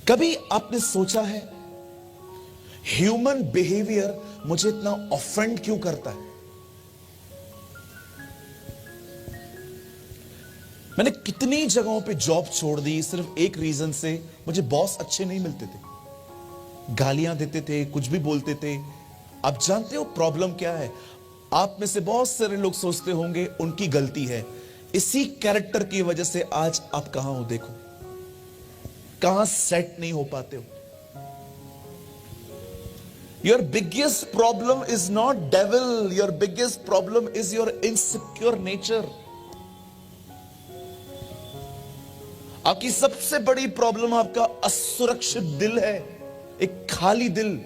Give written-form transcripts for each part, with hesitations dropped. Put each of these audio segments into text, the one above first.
कभी आपने सोचा है ह्यूमन बिहेवियर मुझे इतना ऑफेंड क्यों करता है? मैंने कितनी जगहों पे जॉब छोड़ दी सिर्फ एक रीजन से, मुझे बॉस अच्छे नहीं मिलते थे, गालियां देते थे, कुछ भी बोलते थे। आप जानते हो प्रॉब्लम क्या है? आप में से बहुत सारे लोग सोचते होंगे उनकी गलती है, इसी कैरेक्टर की वजह से आज आप कहां हो। देखो कहां सेट नहीं हो पाते हो। Your biggest problem is not devil, your biggest problem is your insecure nature. आपकी सबसे बड़ी प्रॉब्लम आपका असुरक्षित दिल है, एक खाली दिल।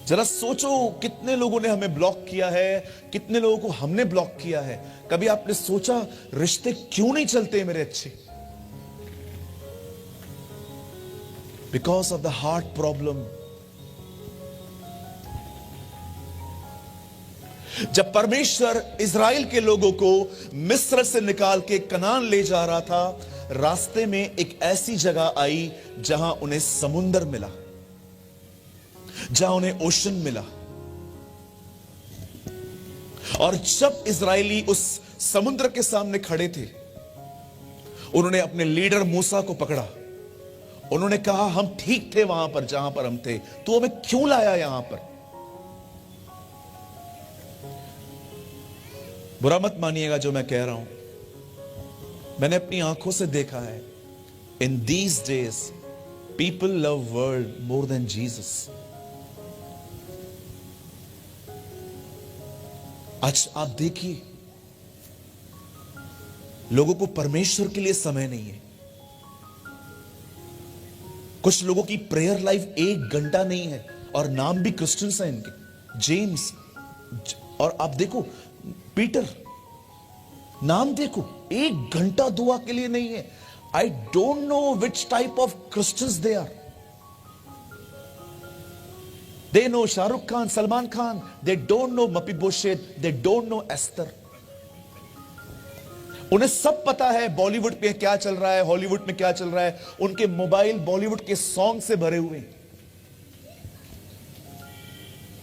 जरा सोचो कितने लोगों ने हमें ब्लॉक किया है, कितने लोगों को हमने ब्लॉक किया है। कभी आपने सोचा रिश्ते क्यों नहीं चलते मेरे अच्छे? Because of the heart problem. जब परमेश्वर इजराइल के लोगों को मिस्र से निकाल के कनान ले जा रहा था, रास्ते में एक ऐसी जगह आई जहां उन्हें समुंदर मिला, जहां उन्हें ओशन मिला। और जब इजरायली उस समुद्र के सामने खड़े थे, उन्होंने अपने लीडर मूसा को पकड़ा। उन्होंने कहा हम ठीक थे वहां पर जहां पर हम थे, तू हमें क्यों लाया यहां पर? बुरा मत मानिएगा जो मैं कह रहा हूं, मैंने अपनी आंखों से देखा है। In these days people love world more than Jesus. आज आप देखिए लोगों को परमेश्वर के लिए समय नहीं है। कुछ लोगों की प्रेयर लाइफ 1 घंटा नहीं है, और नाम भी क्रिश्चियंस हैं इनके, जेम्स। और आप देखो पीटर, नाम देखो, 1 घंटा दुआ के लिए नहीं है। I don't know which type of Christians they are. They know Shahrukh Khan, Salman Khan. They don't know Mephibosheth. They don't know Esther. उन्हें सब पता है बॉलीवुड पे क्या चल रहा है, हॉलीवुड में क्या चल रहा है। उनके मोबाइल बॉलीवुड के सॉन्ग से भरे हुए हैं।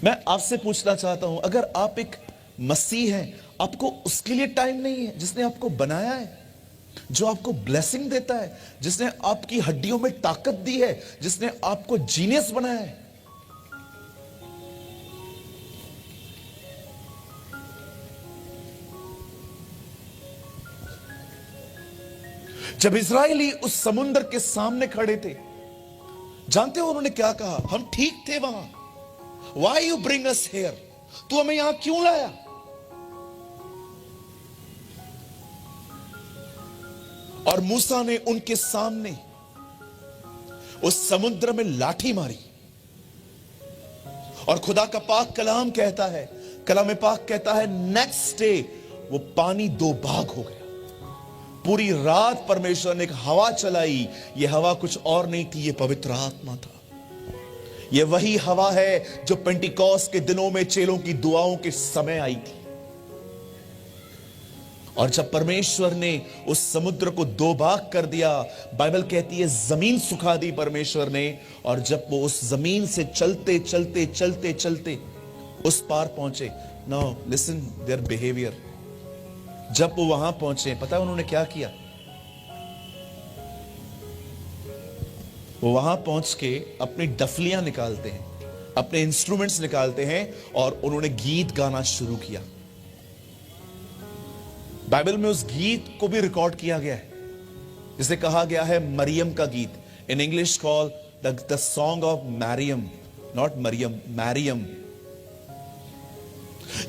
मैं आपसे पूछना चाहता हूं, अगर आप एक मसीह हैं, आपको उसके लिए टाइम नहीं है जिसने आपको बनाया है, जो आपको ब्लेसिंग देता है, जिसने आपकी हड्डियों में ताकत दी है, जिसने आपको जीनियस बनाया है। जब इजरायली उस समुद्र के सामने खड़े थे, जानते हो उन्होंने क्या कहा? हम ठीक थे वहां। Why you bring us here? तू हमें यहां क्यों लाया? और मूसा ने उनके सामने उस समुद्र में लाठी मारी, और खुदा का पाक कलाम कहता है, कलाम पाक कहता है, नेक्स्ट डे वो पानी 2 भाग हो गया। पूरी रात परमेश्वर ने एक हवा चलाई। यह हवा कुछ और नहीं थी, यह पवित्र आत्मा था। यह वही हवा है जो पेंटिकॉस्ट के दिनों में चेलों की दुआओं के समय आई थी। और जब परमेश्वर ने उस समुद्र को 2 भाग कर दिया, बाइबल कहती है जमीन सुखा दी परमेश्वर ने। और जब वो उस जमीन से चलते चलते चलते चलते उस पार पहुंचे, नाउ लिसन देयर बिहेवियर। जब वो वहां पहुंचे, पता है उन्होंने क्या किया? वो वहां पहुंच के अपनी डफलियां निकालते हैं, अपने इंस्ट्रूमेंट्स निकालते हैं, और उन्होंने गीत गाना शुरू किया। बाइबल में उस गीत को भी रिकॉर्ड किया गया है, जिसे कहा गया है मरियम का गीत। In English call the song of Miriam, not मरियम, मैरियम।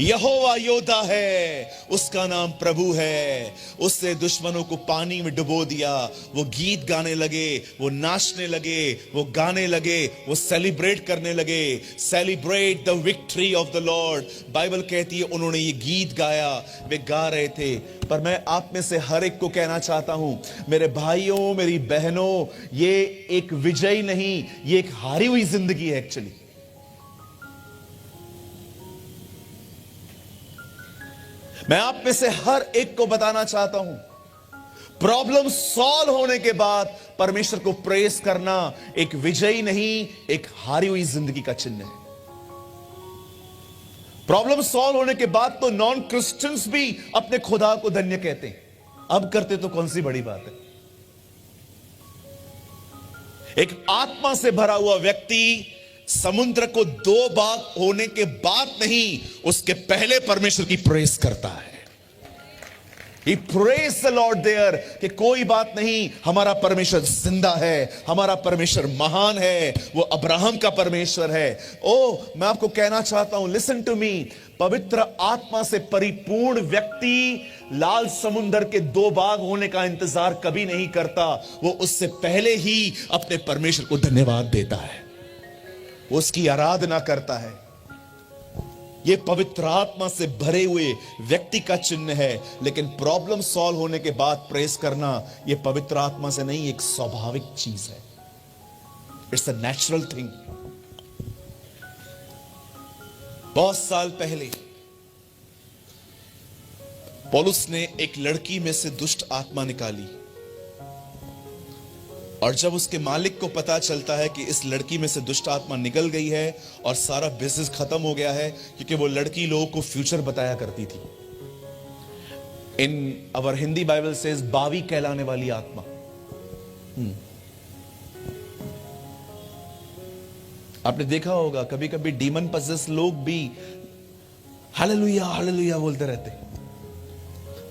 यहोवा योद्धा है, उसका नाम प्रभु है। उससे दुश्मनों को पानी में डुबो दिया। वो गीत गाने लगे, वो नाचने लगे, वो गाने लगे, वो सेलिब्रेट करने लगे। Celebrate the victory of the Lord. Bible कहती है उन्होंने ये गीत गाया, वे गा रहे थे। पर मैं आप में से हर एक को कहना चाहता हूं, मेरे भाइयों, मेरी बहनों, ये एक विजयी नहीं, ये एक हारी हुई जिंदगी है एक्चुअली। मैं आप में से हर एक को बताना चाहता हूं, प्रॉब्लम सॉल्व होने के बाद परमेश्वर को प्रेस करना एक विजयी नहीं, एक हारी हुई जिंदगी का चिन्ह है। प्रॉब्लम सॉल्व होने के बाद तो नॉन क्रिश्चियंस भी अपने खुदा को धन्य कहते हैं। अब करते तो कौन सी बड़ी बात है। एक आत्मा से भरा हुआ व्यक्ति समुद्र को दो भाग होने के बाद नहीं, उसके पहले परमेश्वर की प्रेस करता है। He praised the Lord there कि कोई बात नहीं, हमारा परमेश्वर जिंदा है, हमारा परमेश्वर महान है, वो अब्राहम का परमेश्वर है। ओ, मैं आपको कहना चाहता हूं, लिसन टू मी, पवित्र आत्मा से परिपूर्ण व्यक्ति लाल समुद्र के दो भाग होने का इंतजार कभी नहीं करता। वो उससे पहले ही अपने परमेश्वर को धन्यवाद देता है, वो उसकी आराधना करता है। यह पवित्र आत्मा से भरे हुए व्यक्ति का चिन्ह है। लेकिन प्रॉब्लम सॉल्व होने के बाद प्रेस करना यह पवित्र आत्मा से नहीं, एक स्वाभाविक चीज है। It's a natural thing. बहुत साल पहले पौलुस ने एक लड़की में से दुष्ट आत्मा निकाली, और जब उसके मालिक को पता चलता है कि इस लड़की में से दुष्ट आत्मा निकल गई है और सारा बिजनेस खत्म हो गया है, क्योंकि वो लड़की लोगों को फ्यूचर बताया करती थी। इन अवर हिंदी बाइबल सेज बावी कहलाने वाली आत्मा। आपने देखा होगा कभी कभी डीमन पजेस लोग भी हालेलुया हालेलुया बोलते रहते।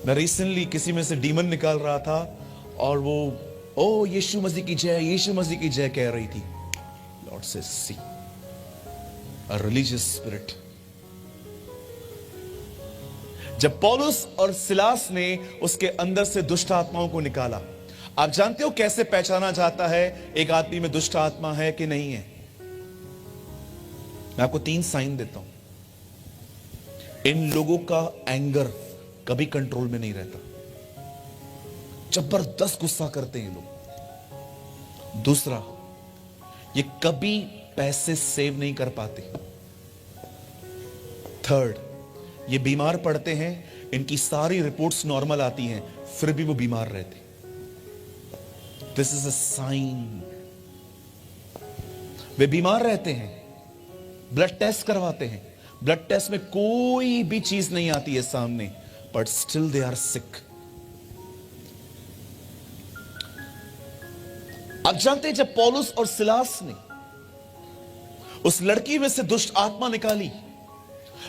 मैं रिसेंटली किसी में से डीमन निकाल रहा था और वो ओ यीशु मसीह की जय, यीशु मसीह की जय कह रही थी। लॉर्ड से सी अ रिलीजियस स्पिरिट। जब पौलुस और सिलास ने उसके अंदर से दुष्ट आत्माओं को निकाला, आप जानते हो कैसे पहचाना जाता है एक आदमी में दुष्ट आत्मा है कि नहीं है? मैं आपको 3 साइन देता हूं। इन लोगों का एंगर कभी कंट्रोल में नहीं रहता, जबरदस्त गुस्सा करते हैं लोग। दूसरा, ये कभी पैसे सेव नहीं कर पाते। थर्ड, ये बीमार पड़ते हैं, इनकी सारी रिपोर्ट्स नॉर्मल आती हैं, फिर भी वो बीमार रहते। This is a sign. वे बीमार रहते हैं, ब्लड टेस्ट करवाते हैं, ब्लड टेस्ट में कोई भी चीज नहीं आती है सामने, but still they are sick. आप जानते हैं जब पौलुस और सिलास ने उस लड़की में से दुष्ट आत्मा निकाली,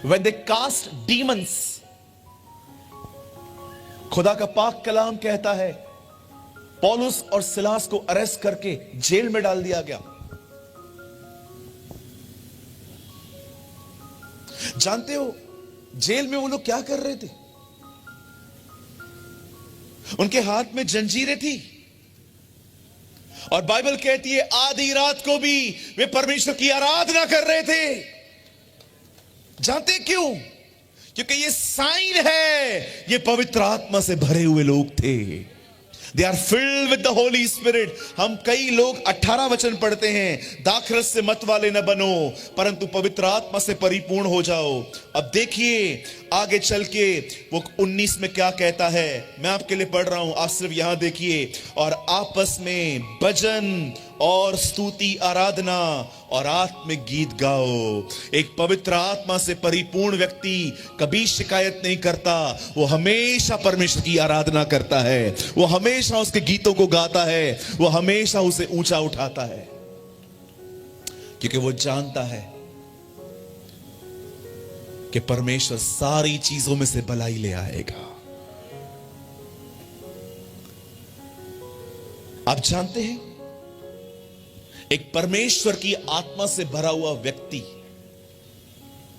when they cast demons, खुदा का पाक कलाम कहता है पौलुस और सिलास को अरेस्ट करके जेल में डाल दिया गया। जानते हो जेल में वो लोग क्या कर रहे थे? उनके हाथ में जंजीरें थी, और बाइबल कहती है आधी रात को भी वे परमेश्वर की आराधना कर रहे थे। जानते क्यों? क्योंकि ये साइन है, ये पवित्र आत्मा से भरे हुए लोग थे। They are filled with the Holy Spirit. हम कई लोग 18 वचन पढ़ते हैं, दाखरस से मत वाले न बनो परंतु पवित्र आत्मा से परिपूर्ण हो जाओ। अब देखिए आगे चल के वो 19 में क्या कहता है, मैं आपके लिए पढ़ रहा हूं, आप सिर्फ यहां देखिए। और आपस में भजन और स्तुति आराधना और आत्मिक गीत गाओ। एक पवित्र आत्मा से परिपूर्ण व्यक्ति कभी शिकायत नहीं करता, वो हमेशा परमेश्वर की आराधना करता है, वो हमेशा उसके गीतों को गाता है, वो हमेशा उसे ऊंचा उठाता है, क्योंकि वो जानता है कि परमेश्वर सारी चीजों में से भलाई ले आएगा। आप जानते हैं एक परमेश्वर की आत्मा से भरा हुआ व्यक्ति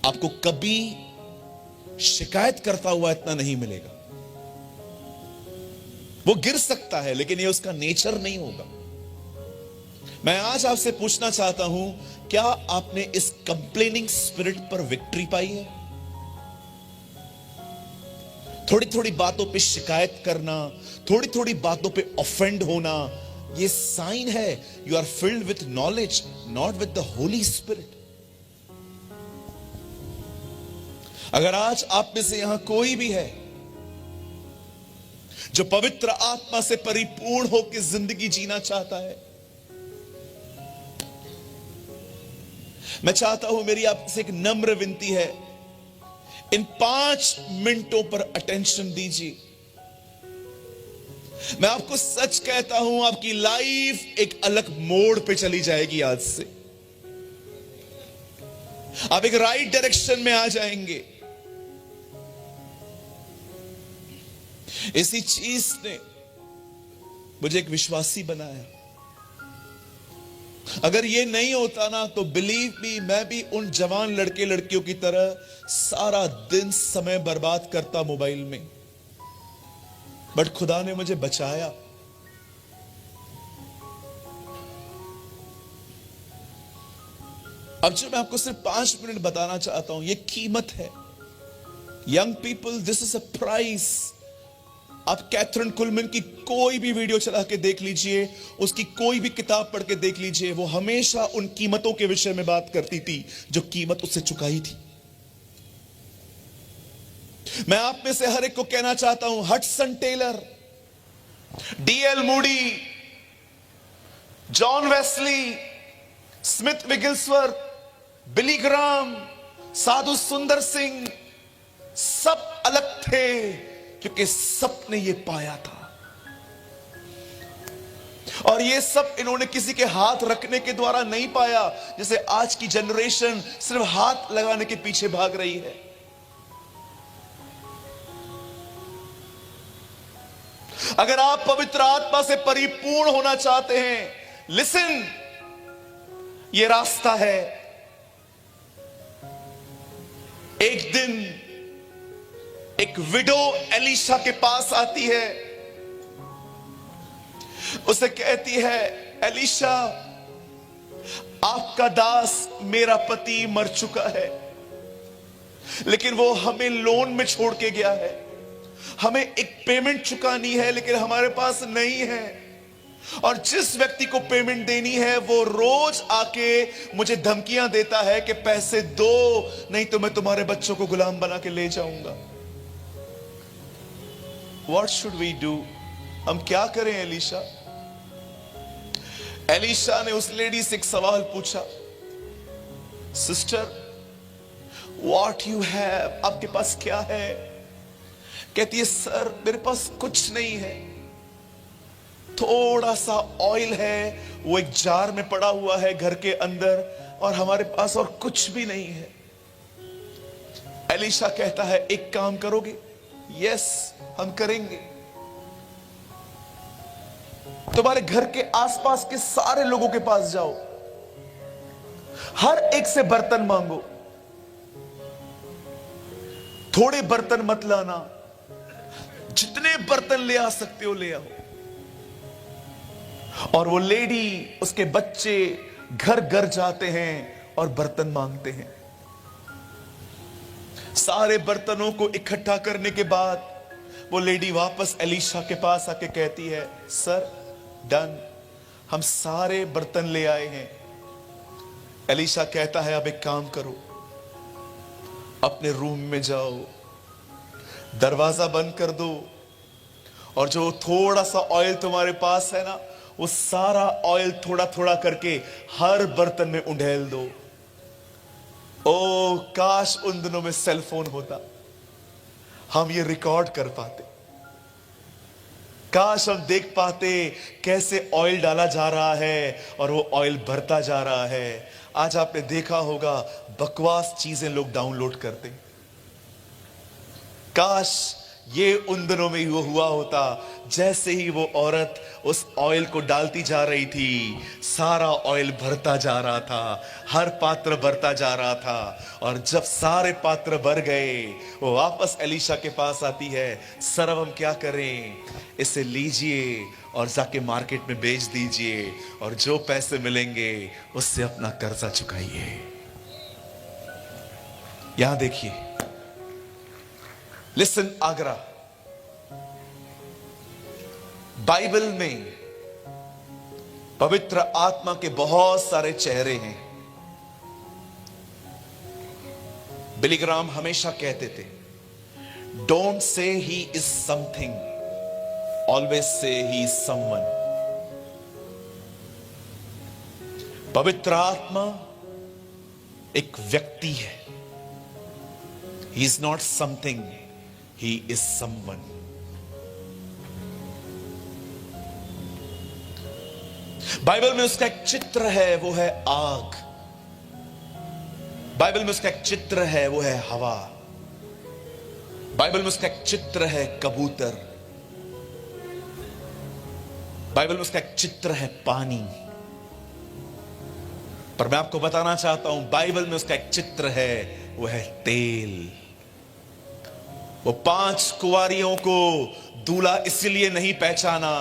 आपको कभी शिकायत करता हुआ इतना नहीं मिलेगा। वो गिर सकता है लेकिन ये उसका नेचर नहीं होगा। मैं आज आपसे पूछना चाहता हूं, क्या आपने इस कंप्लेनिंग स्पिरिट पर विक्ट्री पाई है? थोड़ी थोड़ी बातों पे शिकायत करना, थोड़ी थोड़ी बातों पे ऑफेंड होना, ये साइन है you are filled with knowledge, not with the Holy Spirit. अगर आज आप में से यहां कोई भी है जो पवित्र आत्मा से परिपूर्ण होकर जिंदगी जीना चाहता है। मैं चाहता हूं, मेरी आपसे एक नम्र विनती है, इन 5 मिनटों पर अटेंशन दीजिए। मैं आपको सच कहता हूं, आपकी लाइफ एक अलग मोड़ पे चली जाएगी। आज से आप एक राइट डायरेक्शन में आ जाएंगे। इसी चीज ने मुझे एक विश्वासी बनाया। अगर ये नहीं होता ना, तो बिलीव मी, मैं भी उन जवान लड़के लड़कियों की तरह सारा दिन समय बर्बाद करता मोबाइल में। बट खुदा ने मुझे बचाया। अब जो मैं आपको सिर्फ 5 मिनट बताना चाहता हूं, यह कीमत है। Young people, this is a price. आप कैथरीन कुलमैन की कोई भी वीडियो चला के देख लीजिए, उसकी कोई भी किताब पढ़ के देख लीजिए, वो हमेशा उन कीमतों के विषय में बात करती थी जो कीमत उससे चुकाई थी। मैं आप में से हर एक को कहना चाहता हूं, Hudson Taylor, D L Moody, John Wesley, Smith Wigglesworth, Billy Graham, Sadhu Sundar Singh, सब अलग थे क्योंकि सबने ये पाया था। और ये सब इन्होंने किसी के हाथ रखने के द्वारा नहीं पाया, जैसे आज की जनरेशन सिर्फ हाथ लगाने के पीछे भाग रही है। अगर आप पवित्र आत्मा से परिपूर्ण होना चाहते हैं, लिसन, ये रास्ता है। एक दिन एक विडो एलिशा के पास आती है, उसे कहती है, एलिशा, आपका दास, मेरा पति मर चुका है, लेकिन वो हमें लोन में छोड़ के गया है। हमें एक पेमेंट चुकानी है, लेकिन हमारे पास नहीं है। और जिस व्यक्ति को पेमेंट देनी है, वो रोज आके मुझे धमकियां देता है कि पैसे दो, नहीं तो मैं तुम्हारे बच्चों को गुलाम बना के ले जाऊंगा। What should we do? हम क्या करें एलिशा? एलिशा ने उस लेडी से एक सवाल पूछा, सिस्टर, what you have? आपके पास क्या है? कहती है, सर, मेरे पास कुछ नहीं है, थोड़ा सा ऑयल है, वो एक जार में पड़ा हुआ है घर के अंदर, और हमारे पास और कुछ भी नहीं है। एलिशा कहता है, एक काम करोगे? यस, हम करेंगे। तुम्हारे घर के आसपास के सारे लोगों के पास जाओ, हर एक से बर्तन मांगो, थोड़े बर्तन मत लाना, जितने बर्तन ले आ सकते हो ले आओ। और वो लेडी, उसके बच्चे घर घर जाते हैं और बर्तन मांगते हैं। सारे बर्तनों को इकट्ठा करने के बाद वो लेडी वापस एलिशा के पास आके कहती है, सर, डन, हम सारे बर्तन ले आए हैं। एलिशा कहता है, अब एक काम करो, अपने रूम में जाओ, दरवाजा बंद कर दो, और जो थोड़ा सा ऑयल तुम्हारे पास है ना, वो सारा ऑयल थोड़ा थोड़ा करके हर बर्तन में उंडेल दो। ओ काश उन दिनों में सेल फोन होता, हम ये रिकॉर्ड कर पाते। काश हम देख पाते कैसे ऑयल डाला जा रहा है और वो ऑयल भरता जा रहा है। आज आपने देखा होगा बकवास चीजें लोग डाउनलोड करते। काश ये उन दिनों में ही वो हुआ होता। जैसे ही वो औरत उस ऑयल को डालती जा रही थी, सारा ऑयल भरता जा रहा था, हर पात्र भरता जा रहा था। और जब सारे पात्र भर गए, वो वापस एलिशा के पास आती है, सर अब हम क्या करें? इसे लीजिए और जाके मार्केट में बेच दीजिए, और जो पैसे मिलेंगे उससे अपना कर्जा चुकाइए। यहां देखिए, लिसन आगरा, बाइबल में पवित्र आत्मा के बहुत सारे चेहरे हैं। बिली ग्राम हमेशा कहते थे, don't say he is something, Always say he is someone. पवित्र आत्मा एक व्यक्ति है. He is not something, he is someone. Bible में उसका एक चित्र है, वो है आग. बाइबल में उसका एक चित्र है, वो है हवा. बाइबल में उसका एक चित्र है कबूतर. बाइबल में उसका एक चित्र है पानी. पर मैं आपको बताना चाहता हूं, बाइबल में उसका एक चित्र है, वो है तेल. वो 5 कुंवारियों को दूल्हा इसलिए नहीं पहचाना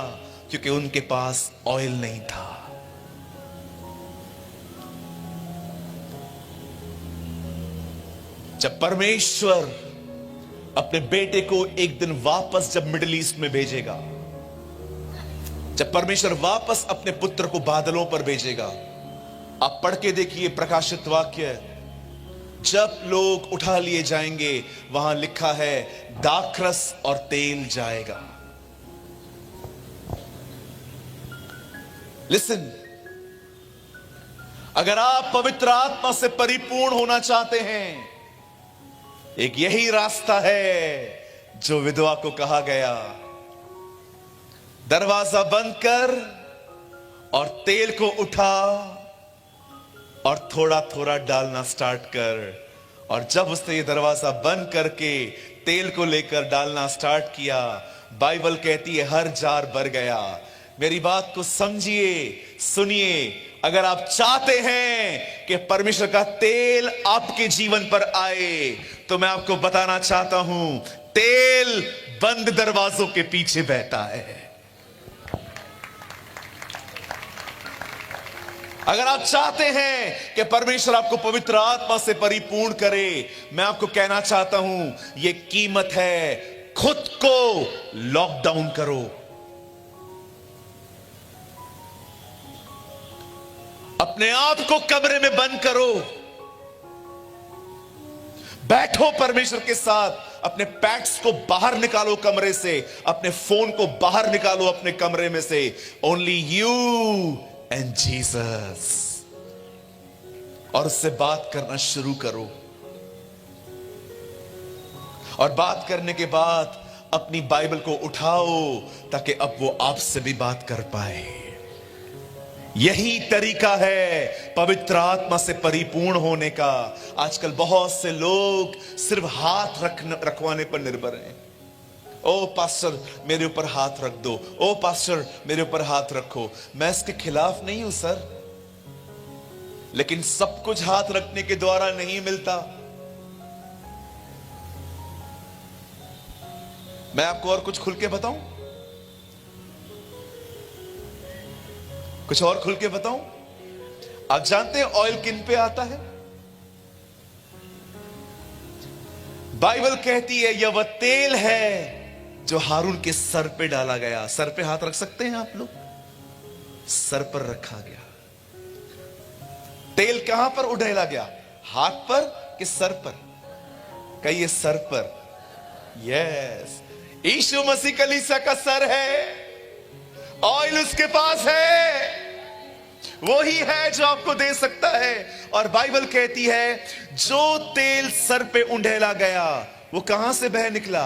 क्योंकि उनके पास ऑयल नहीं था. जब परमेश्वर अपने बेटे को एक दिन वापस जब मिडिल ईस्ट में भेजेगा, जब परमेश्वर वापस अपने पुत्र को बादलों पर भेजेगा, आप पढ़ के देखिए प्रकाशित वाक्य. जब लोग उठा लिए जाएंगे, वहां लिखा है दाखरस और तेल जाएगा. लिसन, अगर आप पवित्र आत्मा से परिपूर्ण होना चाहते हैं, एक यही रास्ता है जो विधवा को कहा गया. दरवाजा बंद कर और तेल को उठा और थोड़ा थोड़ा डालना स्टार्ट कर. और जब उसने ये दरवाजा बंद करके तेल को लेकर डालना स्टार्ट किया, बाइबल कहती है हर जार भर गया. मेरी बात को समझिए, सुनिए. अगर आप चाहते हैं कि परमेश्वर का तेल आपके जीवन पर आए, तो मैं आपको बताना चाहता हूं, तेल बंद दरवाजों के पीछे बहता है. अगर आप चाहते हैं कि परमेश्वर आपको पवित्र आत्मा से परिपूर्ण करे, मैं आपको कहना चाहता हूं, यह कीमत है. खुद को लॉकडाउन करो. अपने आप को कमरे में बंद करो. बैठो परमेश्वर के साथ. अपने पैट्स को बाहर निकालो कमरे से. अपने फोन को बाहर निकालो अपने कमरे में से. Only you and Jesus. और उससे बात करना शुरू करो. और बात करने के बाद अपनी बाइबल को उठाओ ताकि अब वो आपसे भी बात कर पाए. यही तरीका है पवित्र आत्मा से परिपूर्ण होने का. आजकल बहुत से लोग सिर्फ हाथ रखवाने पर निर्भर हैं. ओ पास्टर मेरे ऊपर हाथ रख दो, ओ पास्टर मेरे ऊपर हाथ रखो. मैं इसके खिलाफ नहीं हूं सर, लेकिन सब कुछ हाथ रखने के द्वारा नहीं मिलता. मैं आपको और कुछ खुल के बताऊं, कुछ और खुल के बताऊं. आप जानते हैं ऑयल किन पे आता है? बाइबल कहती है यह वह तेल है जो हारून के सर पे डाला गया. सर पे हाथ रख सकते हैं आप लोग? सर पर रखा गया. तेल कहां पर उड़ेला गया? हाथ पर कि सर पर? कहिए सर पर. यस, यीशु मसीह कलीसिया का सर है. ऑयल उसके पास है. वो ही है जो आपको दे सकता है. और बाइबल कहती है जो तेल सर पे उंडेला गया वो कहां से बह निकला?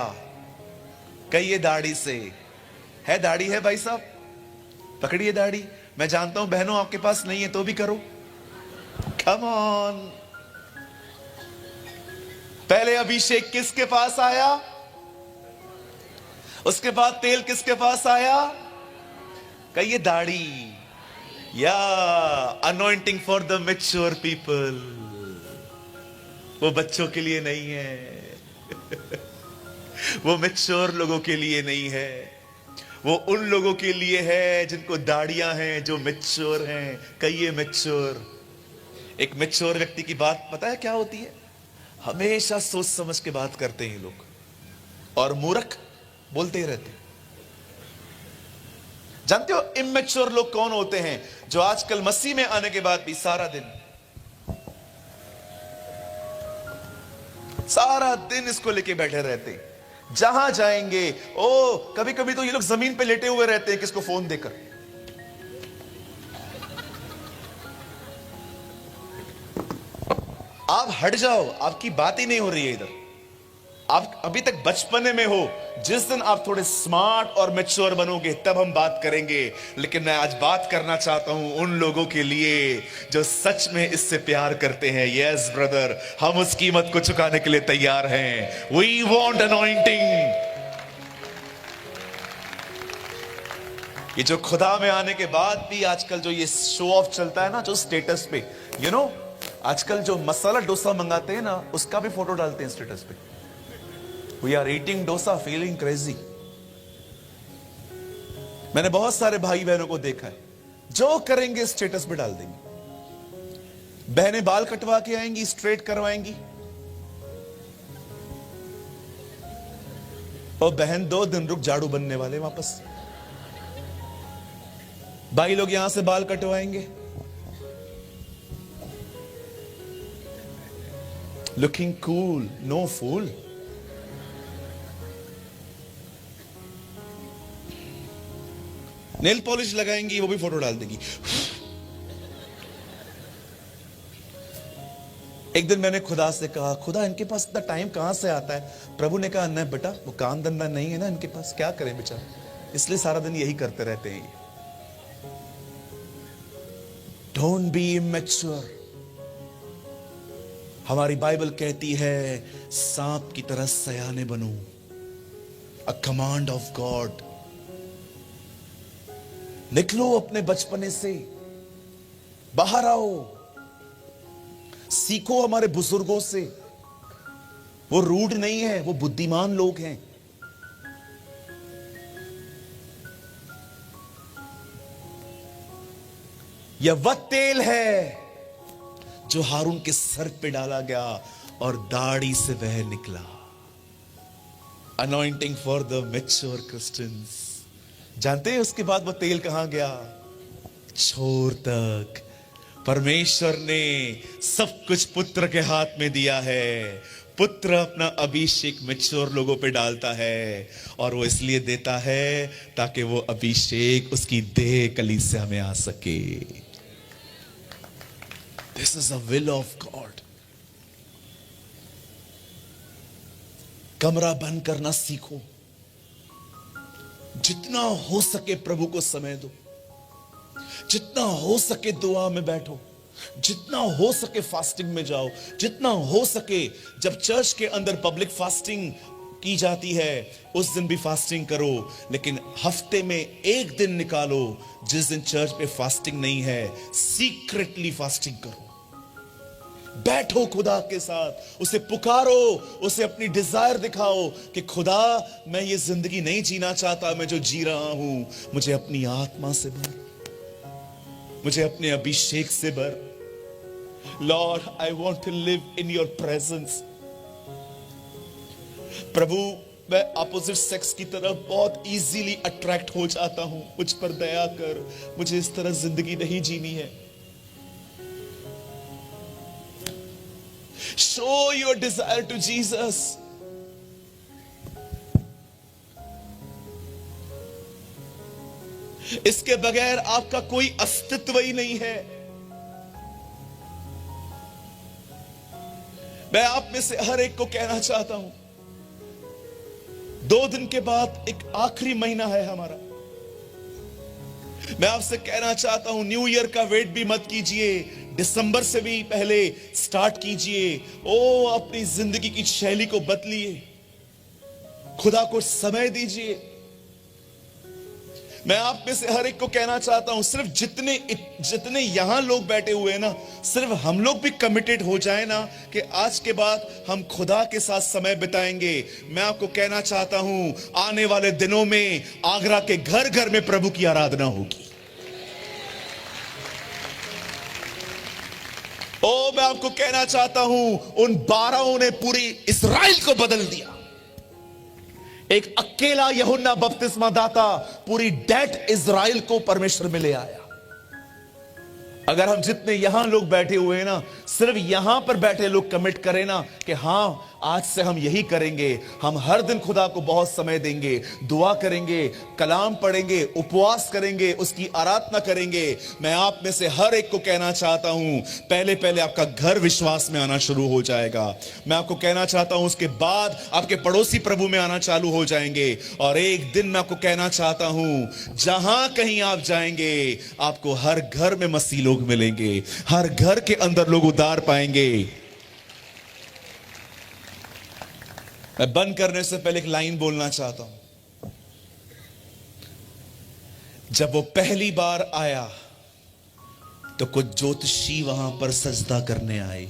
कहिए दाढ़ी से. है दाढ़ी है भाई साहब? पकड़िए दाढ़ी. मैं जानता हूं बहनों आपके पास नहीं है तो भी करो. Come on. पहले अभिषेक किसके पास आया? उसके बाद तेल किसके पास आया? कहिए दाढ़ी. या anointing for the mature people. वो बच्चों के लिए नहीं है. वो मैच्योर लोगों के लिए नहीं है. वो उन लोगों के लिए है जिनको दाढ़ियां हैं, जो मैच्योर हैं. कहिए मैच्योर. एक मैच्योर व्यक्ति की बात पता है क्या होती है? हमेशा सोच समझ के बात करते हैं लोग, और मूर्ख बोलते ही रहते हैं. जानते हो इमैच्योर लोग कौन होते हैं? जो आजकल मसीह में आने के बाद भी सारा दिन इसको लेके बैठे रहते हैं. जहां जाएंगे। ओ कभी कभी तो ये लोग जमीन पे लेटे हुए रहते हैं किसको फोन देकर। आप हट जाओ, आपकी बात ही नहीं हो रही है इधर। आप अभी तक बचपने में हो। जिस दिन आप थोड़े स्मार्ट और मैच्योर बनोगे तब हम बात करेंगे। लेकिन मैं आज बात करना चाहता हूं उन लोगों के लिए जो सच में इससे प्यार करते हैं। यस ब्रदर, हम उस कीमत को चुकाने के लिए तैयार हैं। We want anointing. ये जो खुदा में आने के बाद भी आजकल जो ये शो ऑफ चलता है ना, जो स्टेटस पे आजकल जो मसाला डोसा मंगाते हैं ना, उसका भी फोटो डालते हैं स्टेटस पे। We are eating dosa feeling crazy. मैंने बहुत सारे भाई बहनों को देखा है, जो करेंगे स्टेटस पे डाल देंगे। बहनें बाल कटवा के आएंगी, स्ट्रेट करवाएंगी, और बहन 2 दिन रुक झाड़ू बनने वाले वापस। भाई लोग यहां से बाल कटवाएंगे, लुकिंग कूल, नो फूल। नेल पॉलिश लगाएंगी, वो भी फोटो डाल देगी। एक दिन मैंने खुदा से कहा, खुदा इनके पास इतना टाइम कहां से आता है? प्रभु ने कहा, नहीं बेटा, वो काम धंधा नहीं है ना इनके पास, क्या करें बेचारे, इसलिए सारा दिन यही करते रहते हैं। Don't be immature. हमारी बाइबल कहती है सांप की तरह सयाने बनो। A command of God. निकलो अपने बचपने से, बाहर आओ, सीखो हमारे बुजुर्गों से। वो रूड नहीं है, वो बुद्धिमान लोग हैं। यह वह तेल है जो हारून के सर पे डाला गया और दाढ़ी से वह निकला। Anointing for the mature Christians. जानते हैं उसके बाद वो तेल कहां गया? छोर तक। परमेश्वर ने सब कुछ पुत्र के हाथ में दिया है। पुत्र अपना अभिषेक मैच्योर लोगों पे डालता है, और वो इसलिए देता है ताकि वो अभिषेक उसकी देह कलीसिया में आ सके। This is the will of God. कमरा बंद करना सीखो। जितना हो सके प्रभु को समय दो। जितना हो सके दुआ में बैठो। जितना हो सके फास्टिंग में जाओ। जितना हो सके जब चर्च के अंदर पब्लिक फास्टिंग की जाती है उस दिन भी फास्टिंग करो। लेकिन हफ्ते में एक दिन निकालो जिस दिन चर्च पे फास्टिंग नहीं है, सीक्रेटली फास्टिंग करो। बैठो खुदा के साथ, उसे पुकारो, उसे अपनी डिजायर दिखाओ कि खुदा, मैं ये जिंदगी नहीं जीना चाहता, मैं जो जी रहा हूं, मुझे अपनी आत्मा से भर, मुझे अपने अभिषेक से भर। Lord, I want to live in your presence. प्रभु, मैं अपोजिट सेक्स की तरफ बहुत इजीली अट्रैक्ट हो जाता हूं, मुझ पर दया कर, मुझे इस तरह जिंदगी नहीं जीनी है। Show your desire to Jesus. इसके बगैर आपका कोई अस्तित्व ही नहीं है। मैं आप में से हर एक को कहना चाहता हूं, 2 दिन के बाद एक आखिरी महीना है हमारा। मैं आपसे कहना चाहता हूं, न्यू ईयर का वेट भी मत कीजिए, दिसंबर से भी पहले स्टार्ट कीजिए। ओ, अपनी जिंदगी की शैली को बदलिए, खुदा को समय दीजिए। मैं आप में से हर एक को कहना चाहता हूं, सिर्फ जितने यहां लोग बैठे हुए हैं ना, सिर्फ हम लोग भी कमिटेड हो जाए ना कि आज के बाद हम खुदा के साथ समय बिताएंगे। मैं आपको कहना चाहता हूं, आने वाले दिनों में आगरा के घर घर में प्रभु की आराधना होगी। ओ, मैं आपको कहना चाहता हूं, उन 12 ने पूरी इस्राएल को बदल दिया। एक अकेला यूहन्ना बपतिस्मा दाता पूरी डेड इज़राइल को परमेश्वर में ले आया। अगर हम जितने यहां लोग बैठे हुए हैं ना, सिर्फ यहां पर बैठे लोग कमिट करें ना कि हां आज से हम यही करेंगे। हम हर दिन खुदा को बहुत समय देंगे, दुआ करेंगे, कलाम पढ़ेंगे, उपवास करेंगे, उसकी आराधना करेंगे। मैं आप में से हर एक को कहना चाहता हूं, पहले पहले आपका घर विश्वास में आना शुरू हो जाएगा। मैं आपको कहना चाहता हूं, उसके बाद आपके पड़ोसी प्रभु में आना चालू हो जाएंगे। और एक दिन मैं आपको कहना चाहता हूं, जहां कहीं आप जाएंगे, आपको हर घर में मसीह लोग मिलेंगे, हर घर के अंदर लोग उद्धार पाएंगे। मैं बंद करने से पहले एक लाइन बोलना चाहता हूं। जब वो पहली बार आया तो कुछ ज्योतिषी वहां पर सजदा करने आए,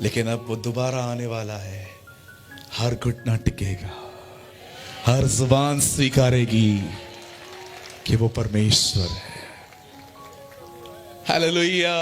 लेकिन अब वो दोबारा आने वाला है। हर घुटना टिकेगा, हर जुबान स्वीकारेगी कि वो परमेश्वर है। हालेलुया।